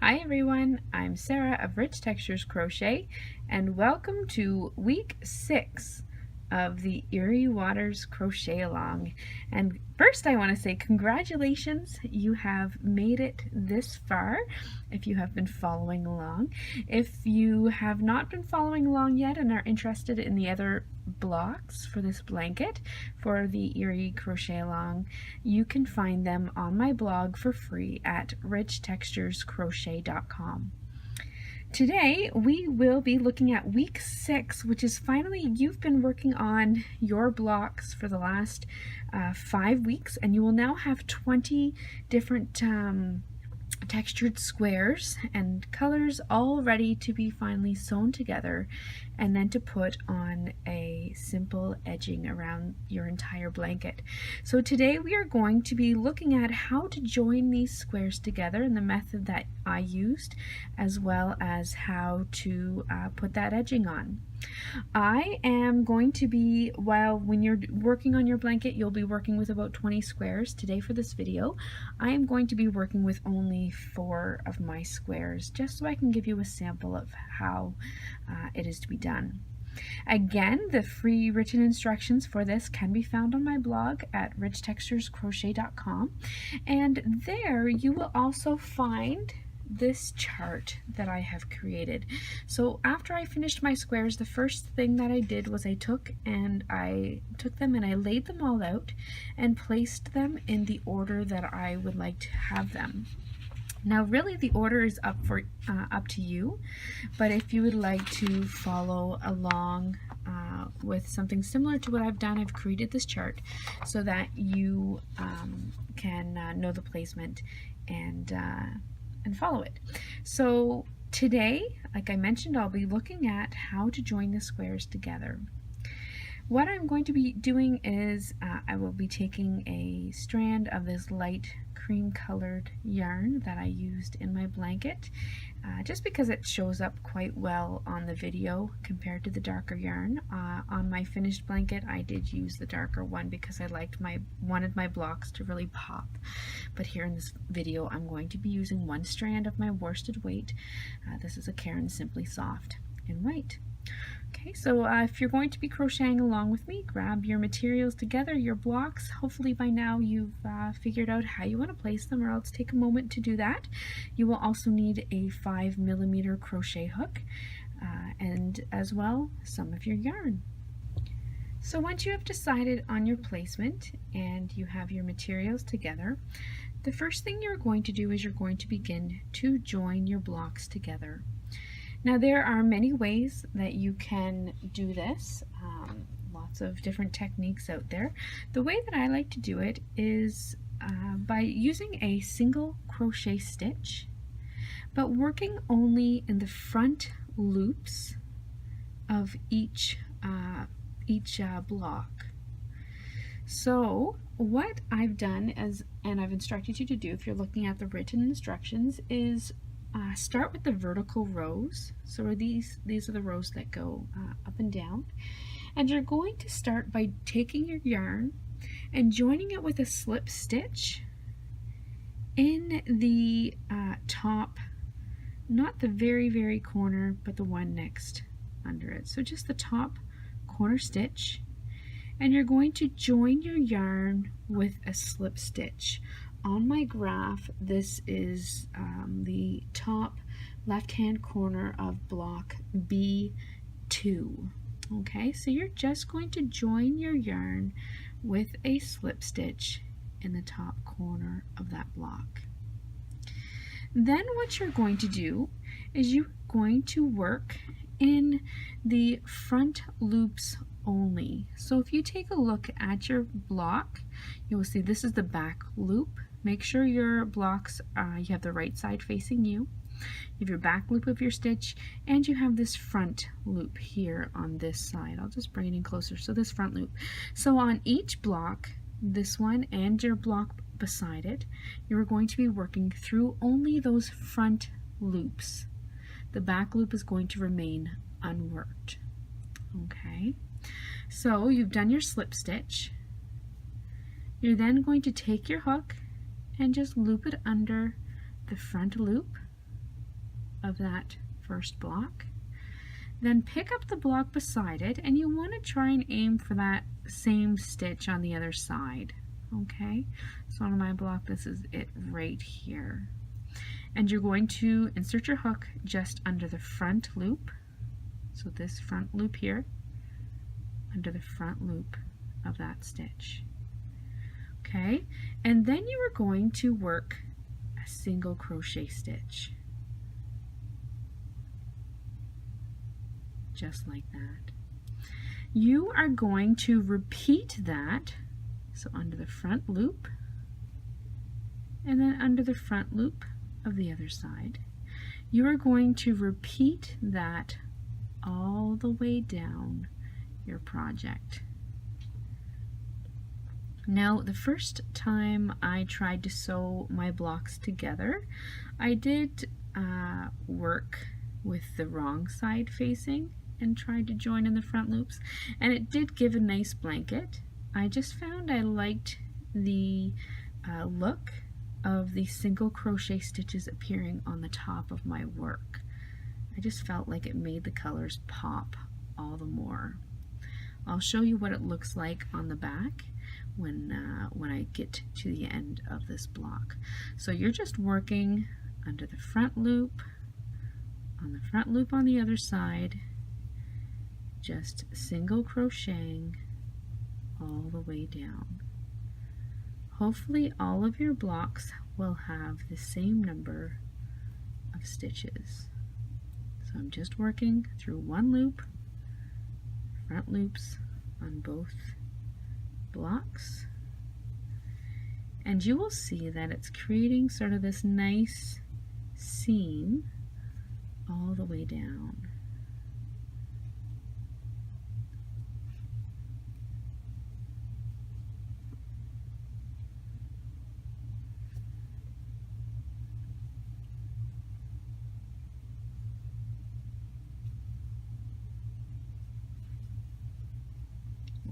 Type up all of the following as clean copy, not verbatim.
Hi everyone, I'm Sarah of Rich Textures Crochet and welcome to week 6 of the Erie Waters Crochet Along. And first I want to say congratulations, you have made it this far if you have been following along. If you have not been following along yet and are interested in the other blocks for this blanket for the Erie Crochet Along, you can find them on my blog for free at richtexturescrochet.com. Today we will be looking at week 6, which is finally, you've been working on your blocks for the last 5 weeks, and you will now have 20 different textured squares and colors all ready to be finally sewn together and then to put on a simple edging around your entire blanket. So today we are going to be looking at how to join these squares together in the method that I used, as well as how to put that edging on. I am going to be, when you're working on your blanket, you'll be working with about 20 squares. Today for this video, I am going to be working with only 4 of my squares, just so I can give you a sample of how it is to be done. Again, the free written instructions for this can be found on my blog at richtexturescrochet.com, and there you will also find this chart that I have created. So after I finished my squares, the first thing that I did was I took them and I laid them all out and placed them in the order that I would like to have them. Now really the order is up to you, but if you would like to follow along with something similar to what I've done, I've created this chart so that you can know the placement and follow it. So today, like I mentioned, I'll be looking at how to join the squares together. What I'm going to be doing is I will be taking a strand of this light cream colored yarn that I used in my blanket, just because it shows up quite well on the video compared to the darker yarn. On my finished blanket I did use the darker one because I wanted my blocks to really pop, but here in this video I'm going to be using one strand of my worsted weight. This is a Caron Simply Soft in white. Okay, so if you're going to be crocheting along with me, grab your materials together, your blocks. Hopefully by now you've figured out how you want to place them, or else take a moment to do that. You will also need a 5mm crochet hook and as well some of your yarn. So once you have decided on your placement and you have your materials together, the first thing you're going to do is you're going to begin to join your blocks together. Now there are many ways that you can do this, lots of different techniques out there. The way that I like to do it is by using a single crochet stitch, but working only in the front loops of each block. So what I've done is, and I've instructed you to do if you're looking at the written instructions, is start with the vertical rows. So these are the rows that go up and down, and you're going to start by taking your yarn and joining it with a slip stitch in the top, not the very corner, but the one next under it. So just the top corner stitch, and you're going to join your yarn with a slip stitch. On my graph, this is the top left-hand corner of block B2. Okay, so you're just going to join your yarn with a slip stitch in the top corner of that block. Then what you're going to do is you're going to work in the front loops only. So if you take a look at your block, you will see this is the back loop. Make sure your blocks, you have the right side facing you. You have your back loop of your stitch, and you have this front loop here on this side. I'll just bring it in closer. So this front loop. So on each block, this one and your block beside it, you're going to be working through only those front loops. The back loop is going to remain unworked. Okay, so you've done your slip stitch. You're then going to take your hook and just loop it under the front loop of that first block. Then pick up the block beside it, and you want to try and aim for that same stitch on the other side. Okay, so on my block, this is it right here. And you're going to insert your hook just under the front loop. So this front loop here, under the front loop of that stitch. Okay, and then you are going to work a single crochet stitch. Just like that. You are going to repeat that, so under the front loop, and then under the front loop of the other side. You are going to repeat that all the way down your project. Now, the first time I tried to sew my blocks together, I did work with the wrong side facing and tried to join in the front loops, and it did give a nice blanket. I just found I liked the look of the single crochet stitches appearing on the top of my work. I just felt like it made the colors pop all the more. I'll show you what it looks like on the back when I get to the end of this block. So you're just working under the front loop, on the front loop on the other side, just single crocheting all the way down. Hopefully all of your blocks will have the same number of stitches. So I'm just working through one loop, front loops on both blocks, and you will see that it's creating sort of this nice seam all the way down.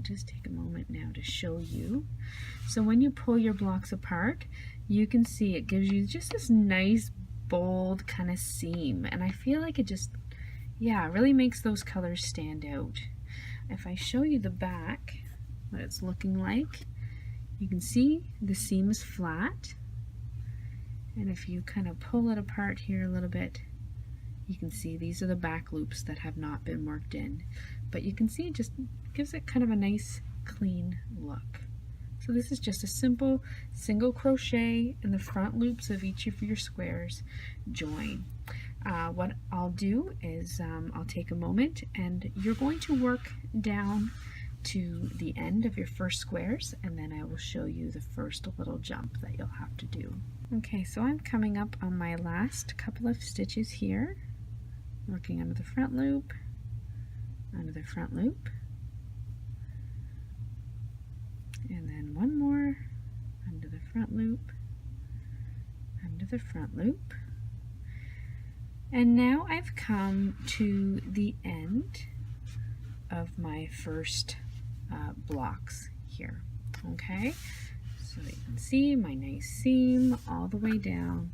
Just take a moment now to show you. So when you pull your blocks apart, you can see it gives you just this nice bold kind of seam, and I feel like it just, yeah, really makes those colors stand out. If I show you the back, what it's looking like, you can see the seam is flat, and if you kind of pull it apart here a little bit, you can see these are the back loops that have not been worked in, but you can see it just gives it kind of a nice clean look. So this is just a simple single crochet in the front loops of each of your squares, join. What I'll do is I'll take a moment, and you're going to work down to the end of your first squares, and then I will show you the first little jump that you'll have to do. Okay, so I'm coming up on my last couple of stitches here, working under the front loop, under the front loop, and then one more under the front loop, under the front loop. And now I've come to the end of my first blocks here. Okay, so you can see my nice seam all the way down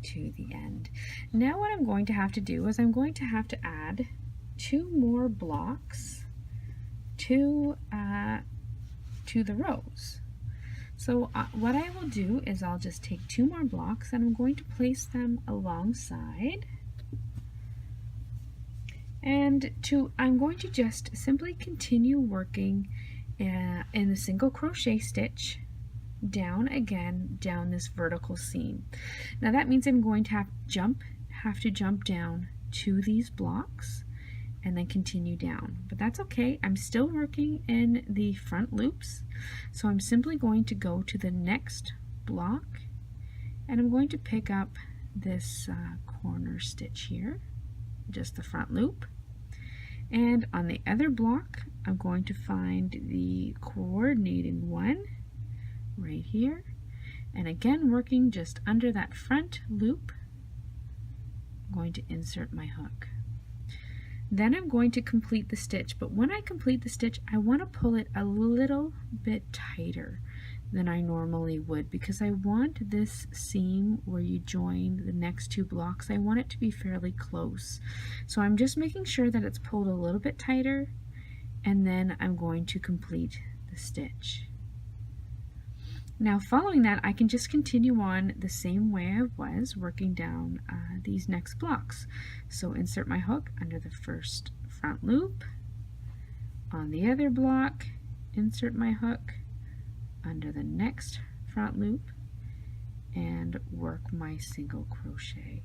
to the end. Now what I'm going to have to do is I'm going to have to add 2 more blocks to the rows. So what I will do is I'll just take 2 more blocks, and I'm going to place them alongside, and I'm going to just simply continue working in the single crochet stitch down again down this vertical seam. Now that means I'm going to have to jump down to these blocks and then continue down, but that's okay. I'm still working in the front loops, so I'm simply going to go to the next block, and I'm going to pick up this corner stitch here, just the front loop, and on the other block I'm going to find the coordinating one right here, and again working just under that front loop, I'm going to insert my hook. Then I'm going to complete the stitch, but when I complete the stitch, I want to pull it a little bit tighter than I normally would, because I want this seam where you join the next two blocks, I want it to be fairly close. So I'm just making sure that it's pulled a little bit tighter, and then I'm going to complete the stitch. Now following that, I can just continue on the same way I was working down these next blocks. So insert my hook under the first front loop. On the other block, insert my hook under the next front loop and work my single crochet.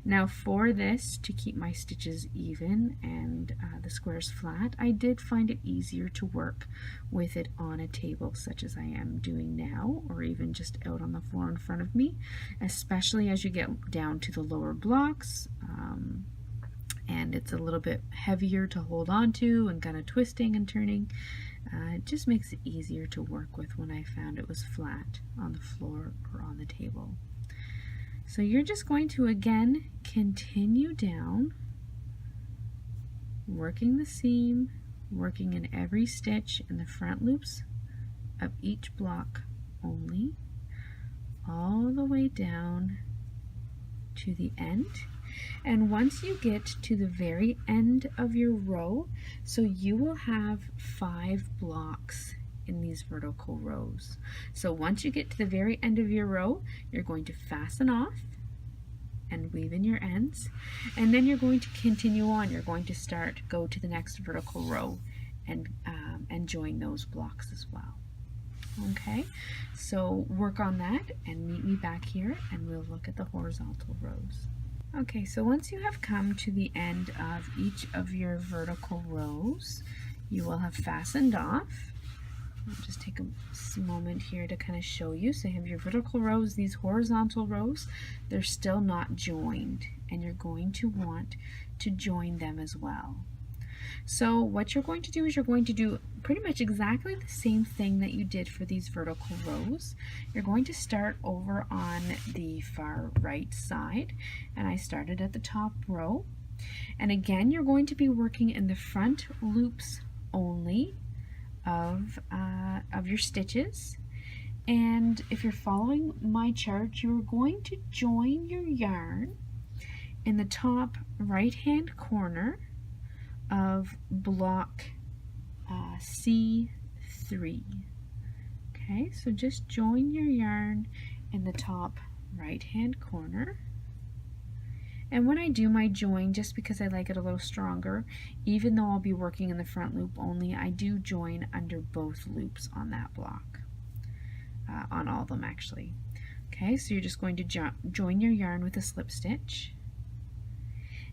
Now for this, to keep my stitches even and the squares flat, I did find it easier to work with it on a table such as I am doing now, or even just out on the floor in front of me, especially as you get down to the lower blocks, and it's a little bit heavier to hold on to and kind of twisting and turning. It just makes it easier to work with when I found it was flat on the floor or on the table. So you're just going to again continue down, working the seam, working in every stitch in the front loops of each block only, all the way down to the end. And once you get to the very end of your row, so you will have 5 blocks in these vertical rows. So once you get to the very end of your row, you're going to fasten off and weave in your ends, and then you're going to continue on. You're going to go to the next vertical row and join those blocks as well. Okay, so work on that and meet me back here and we'll look at the horizontal rows. Okay, so once you have come to the end of each of your vertical rows, you will have fastened off. I'll just take a moment here to kind of show you. So you have your vertical rows, these horizontal rows, they're still not joined, and you're going to want to join them as well. So what you're going to do is you're going to do pretty much exactly the same thing that you did for these vertical rows. You're going to start over on the far right side, and I started at the top row. And again, you're going to be working in the front loops only of your stitches. And if you're following my chart, you're going to join your yarn in the top right hand corner of block C3. Okay, so just join your yarn in the top right hand corner. And when I do my join, just because I like it a little stronger, even though I'll be working in the front loop only, I do join under both loops on that block, on all of them actually. Okay, so you're just going to join your yarn with a slip stitch,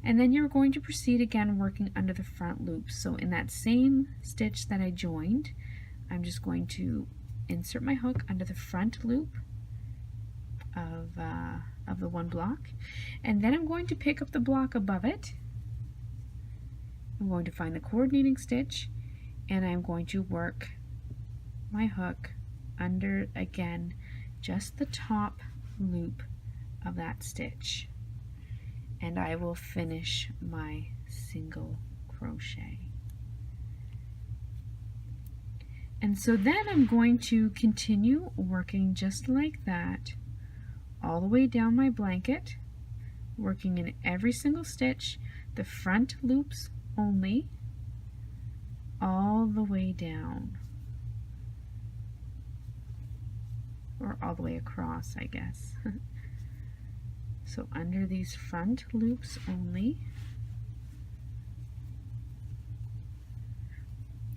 and then you're going to proceed again working under the front loop. So in that same stitch that I joined, I'm just going to insert my hook under the front loop of the one block, and then I'm going to pick up the block above it. I'm going to find the coordinating stitch, and I'm going to work my hook under, again, just the top loop of that stitch, and I will finish my single crochet. And so then I'm going to continue working just like that all the way down my blanket, working in every single stitch, the front loops only, all the way down, or all the way across, I guess. So under these front loops only.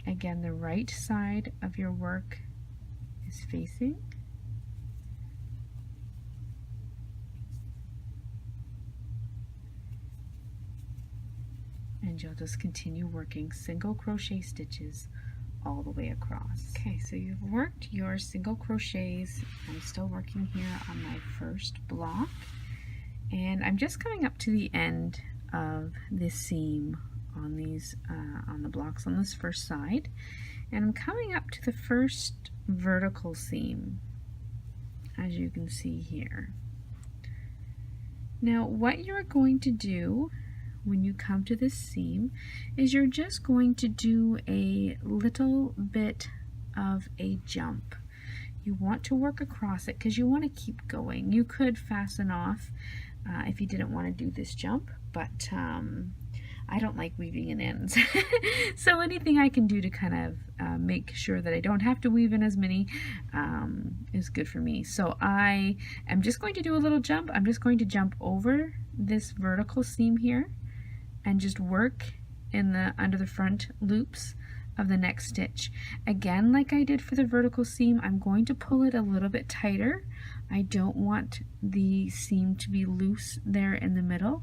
Again, the right side of your work is facing. And you'll just continue working single crochet stitches all the way across. Okay, so you've worked your single crochets. I'm still working here on my first block, and I'm just coming up to the end of this seam on these on the blocks on this first side, and I'm coming up to the first vertical seam, as you can see here. Now what you're going to do when you come to this seam is you're just going to do a little bit of a jump. you want to work across it because you want to keep going. You could fasten off if you didn't want to do this jump, but I don't like weaving in ends. So anything I can do to kind of make sure that I don't have to weave in as many is good for me. So I am just going to do a little jump. I'm just going to jump over this vertical seam here and just work in the under the front loops of the next stitch. Again, like I did for the vertical seam, I'm going to pull it a little bit tighter. I don't want the seam to be loose there in the middle,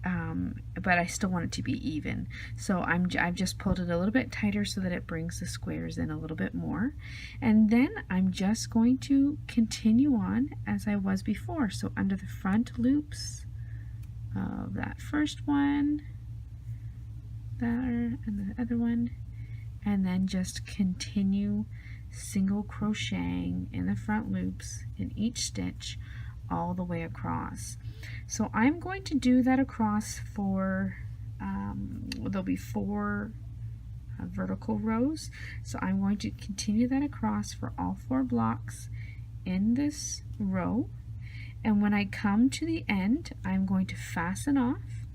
but I still want it to be even. So I've just pulled it a little bit tighter so that it brings the squares in a little bit more. And then I'm just going to continue on as I was before. So under the front loops of that first one, there, and the other one, and then just continue single crocheting in the front loops in each stitch all the way across. So I'm going to do that across for there'll be 4 vertical rows, so I'm going to continue that across for all 4 blocks in this row, and when I come to the end I'm going to fasten off,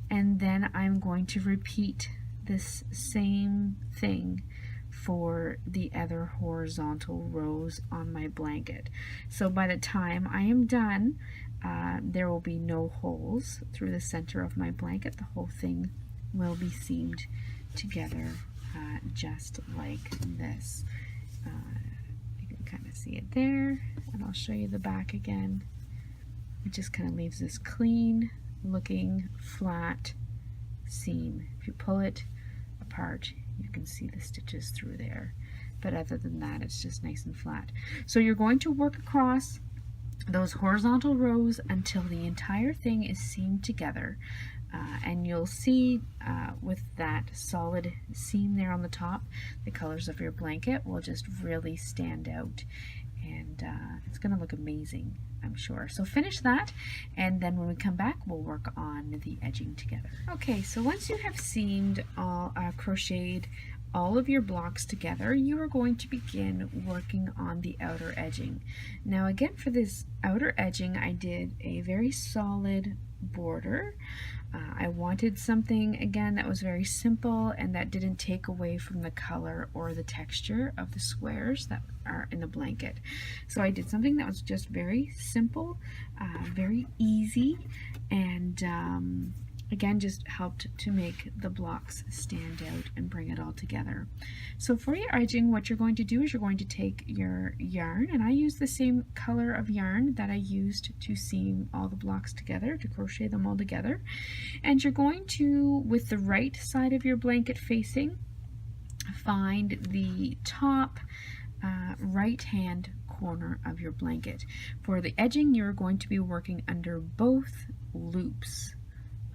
and then I'm going to repeat this same thing for the other horizontal rows on my blanket. So by the time I am done, there will be no holes through the center of my blanket. The whole thing will be seamed together just like this. You can kind of see it there, and I'll show you the back again. It just kind of leaves this clean looking flat seam. If you pull it apart, you can see the stitches through there, but other than that it's just nice and flat. So you're going to work across those horizontal rows until the entire thing is seamed together, and you'll see with that solid seam there on the top, the colors of your blanket will just really stand out, and it's going to look amazing, I'm sure. So finish that, and then when we come back we'll work on the edging together. Okay, so once you have seamed all crocheted all of your blocks together, you are going to begin working on the outer edging. Now again, for this outer edging I did a very solid border. I wanted something again that was very simple and that didn't take away from the color or the texture of the squares that are in the blanket. So I did something that was just very simple, very easy, and again just helped to make the blocks stand out and bring it all together. So for your edging, what you're going to do is you're going to take your yarn, and I use the same color of yarn that I used to seam all the blocks together, to crochet them all together, and you're going to, with the right side of your blanket facing, find the top right hand corner of your blanket. For the edging, you're going to be working under both loops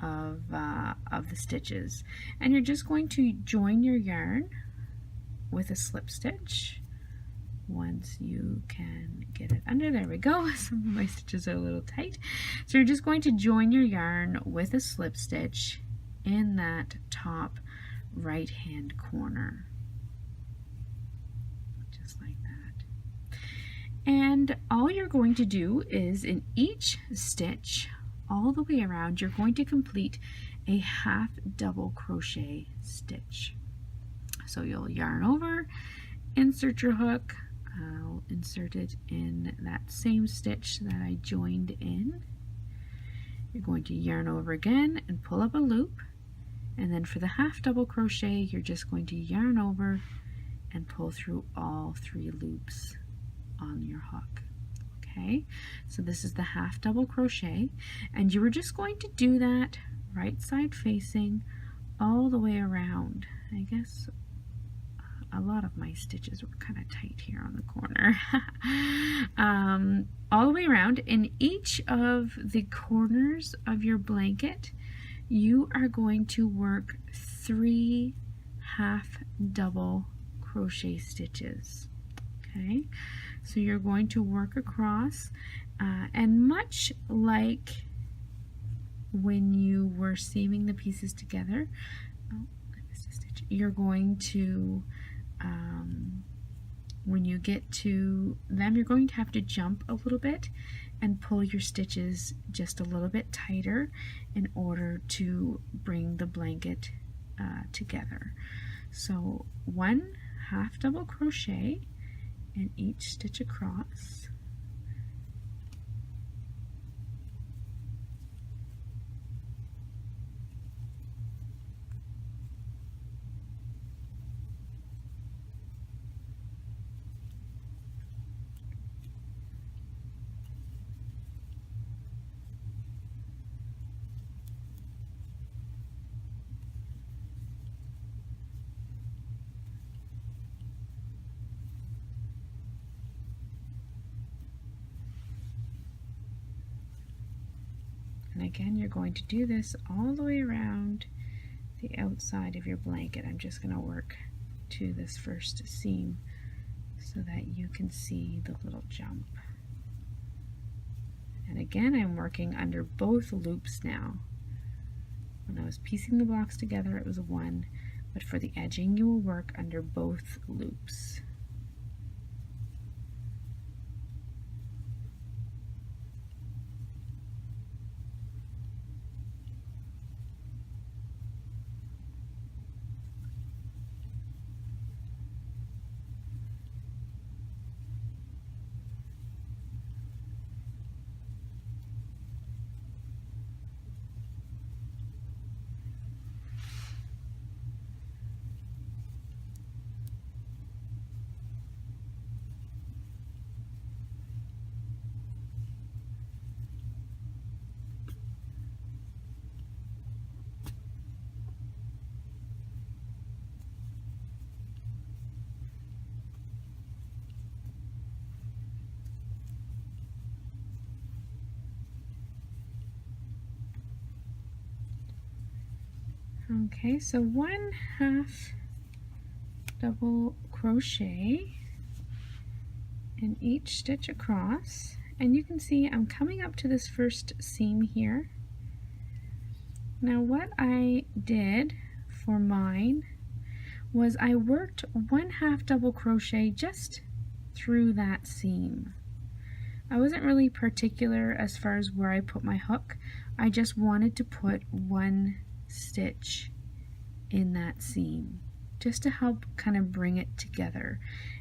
of the stitches, and you're just going to join your yarn with a slip stitch once you can get it under. There we go. Some of my stitches are a little tight, so you're just going to join your yarn with a slip stitch in that top right hand corner, just like that. And all you're going to do is in each stitch all the way around, you're going to complete a half double crochet stitch. So you'll yarn over, insert your hook, I'll insert it in that same stitch that I joined in. You're going to yarn over again and pull up a loop, and then for the half double crochet you're just going to yarn over and pull through all 3 loops on your hook. Okay, so this is the half double crochet, and you were just going to do that right side facing all the way around. I guess a lot of my stitches were kind of tight here on the corner. All the way around. In each of the corners of your blanket you are going to work 3 half double crochet stitches. Okay, so you're going to work across, and much like when you were seaming the pieces together, oh, I missed a stitch, you're going to when you get to them, you're going to have to jump a little bit and pull your stitches just a little bit tighter in order to bring the blanket together. So 1 half double crochet in each stitch across. And again, you're going to do this all the way around the outside of your blanket. I'm just going to work to this first seam so that you can see the little jump. And again, I'm working under both loops now. When I was piecing the blocks together, it was 1, but for the edging, you will work under both loops. Okay, so 1 half double crochet in each stitch across, and you can see I'm coming up to this first seam here. Now what I did for mine was I worked 1 half double crochet just through that seam. I wasn't really particular as far as where I put my hook. I just wanted to put 1 stitch in that seam just to help kind of bring it together,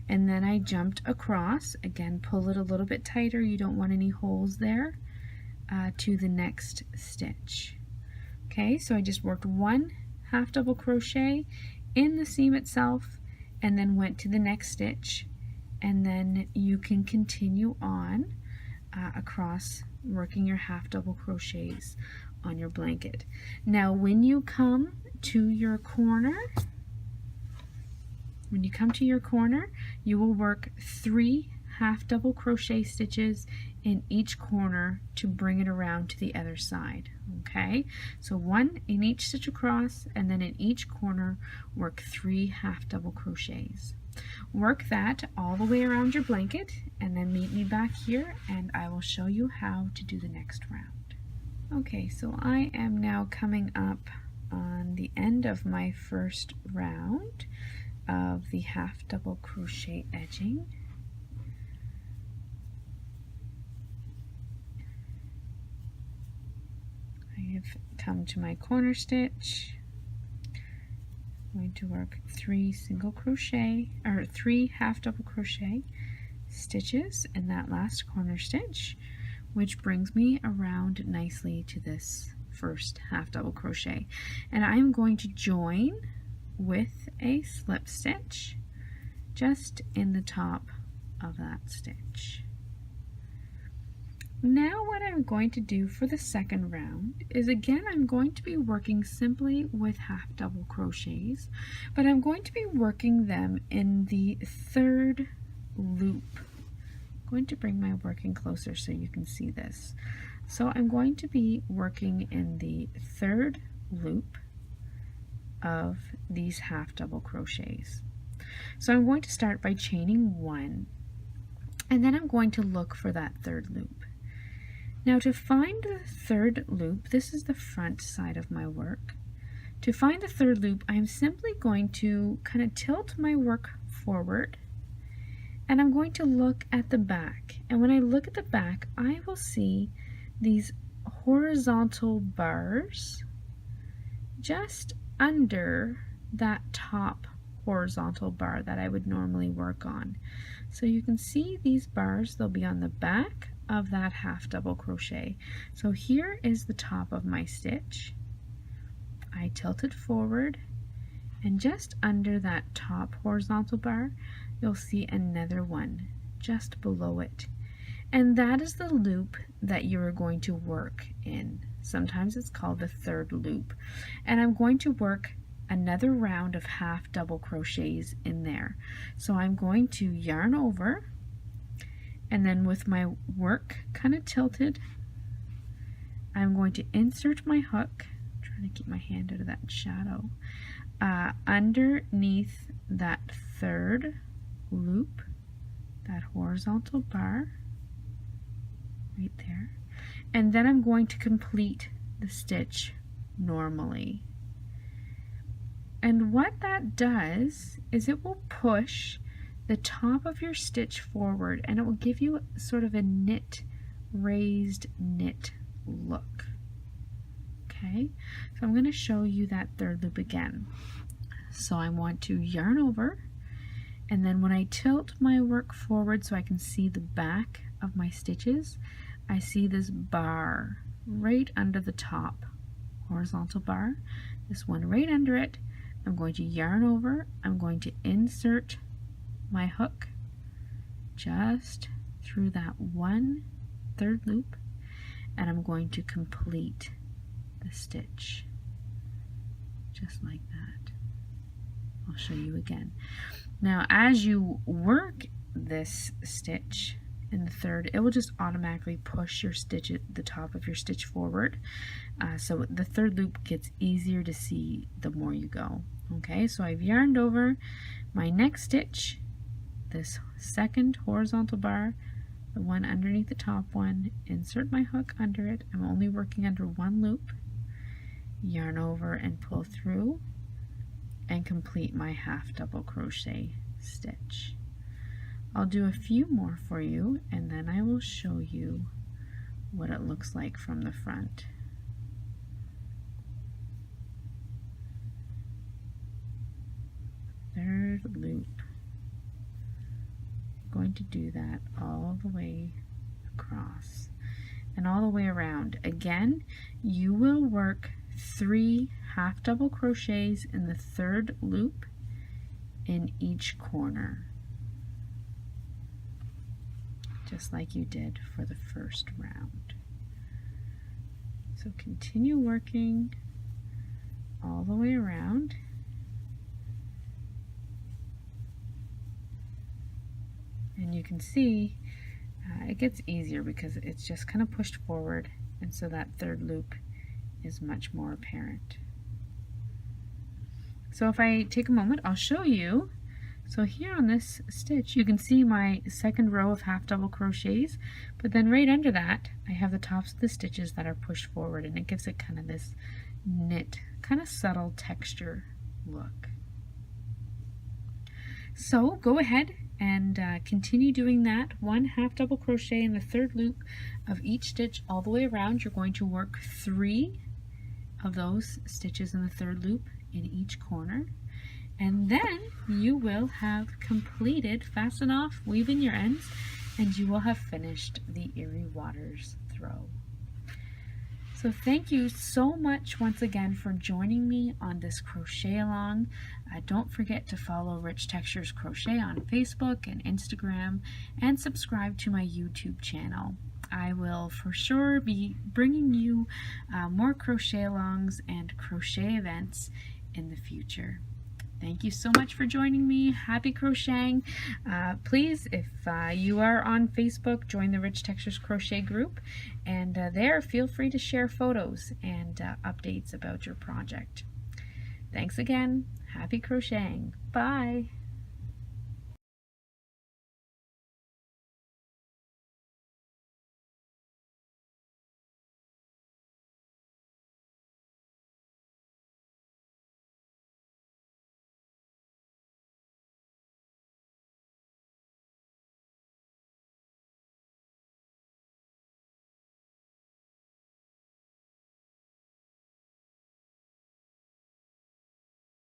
and then I jumped across, again pull it a little bit tighter, you don't want any holes there, to the next stitch. Okay, so I just worked 1 half double crochet in the seam itself and then went to the next stitch, and then you can continue on across working your half double crochets on your blanket. Now when you come to your corner, you will work 3 half double crochet stitches in each corner to bring it around to the other side. Okay, so 1 in each stitch across, and then in each corner work 3 half double crochets. Work that all the way around your blanket, and then meet me back here and I will show you how to do the next round. Okay, so I am now coming up on the end of my first round of the half double crochet edging. I have come to my corner stitch. I'm going to work 3 single crochet or 3 half double crochet stitches in that last corner stitch, which brings me around nicely to this first half double crochet, and I'm going to join with a slip stitch just in the top of that stitch. Now what I'm going to do for the second round is, again, I'm going to be working simply with half double crochets, but I'm going to be working them in the 3rd loop. I'm going to bring my working closer so you can see this. So I'm going to be working in the 3rd loop of these half double crochets. So I'm going to start by chaining 1, and then I'm going to look for that 3rd loop. Now to find the 3rd loop, this is the front side of my work. To find the 3rd loop, I'm simply going to kind of tilt my work forward And I'm going to look at the back. And when I look at the back, I will see these horizontal bars just under that top horizontal bar that I would normally work on. So you can see these bars, they'll be on the back of that half double crochet. So here is the top of my stitch. I tilt it forward, and just under that top horizontal bar you'll see another one just below it, and that is the loop that you are going to work in. Sometimes it's called the third loop, and I'm going to work another round of half double crochets in there. So I'm going to yarn over, and then with my work kind of tilted, I'm going to insert my hook, I'm trying to keep my hand out of that shadow, underneath that third loop, that horizontal bar right there, and then I'm going to complete the stitch normally. And what that does is it will push the top of your stitch forward, and it will give you sort of a knit, raised knit look. Okay, so I'm going to show you that third loop again. So I want to yarn over, and then when I tilt my work forward so I can see the back of my stitches, I see this bar right under the top horizontal bar, this one right under it. I'm going to yarn over, I'm going to insert my hook just through that one third loop, and I'm going to complete the stitch just like that. I'll show you again. Now as you work this stitch in the third, it will just automatically push your stitch at the top of your stitch forward, so the third loop gets easier to see the more you go. Okay, so I've yarned over my next stitch, this second horizontal bar, the one underneath the top one, insert my hook under it. I'm only working under one loop, yarn over and pull through, and complete my half double crochet stitch. I'll do a few more for you, and then I will show you what it looks like from the front. Third loop. I'm going to do that all the way across and all the way around. Again, you will work 3 half double crochets in the third loop in each corner, just like you did for the first round. So continue working all the way around. And you can see it gets easier because it's just kind of pushed forward, and so that third loop is much more apparent. So if I take a moment, I'll show you. So here on this stitch you can see my second row of half double crochets, but then right under that I have the tops of the stitches that are pushed forward, and it gives it kind of this knit, kind of subtle texture look. So go ahead and continue doing that. 1 half double crochet in the third loop of each stitch all the way around. You're going to work 3 of those stitches in the third loop in each corner, and then you will have completed Fasten Off, Weave in Your Ends, and you will have finished the Erie Waters throw. So thank you so much once again for joining me on this crochet along. Don't forget to follow Rich Textures Crochet on Facebook and Instagram, and subscribe to my YouTube channel. I will for sure be bringing you more crochet alongs and crochet events in the future. Thank you so much for joining me. Happy crocheting. Please, if you are on Facebook, join the Rich Textures Crochet group, and there feel free to share photos and updates about your project. Thanks again. Happy crocheting. Bye.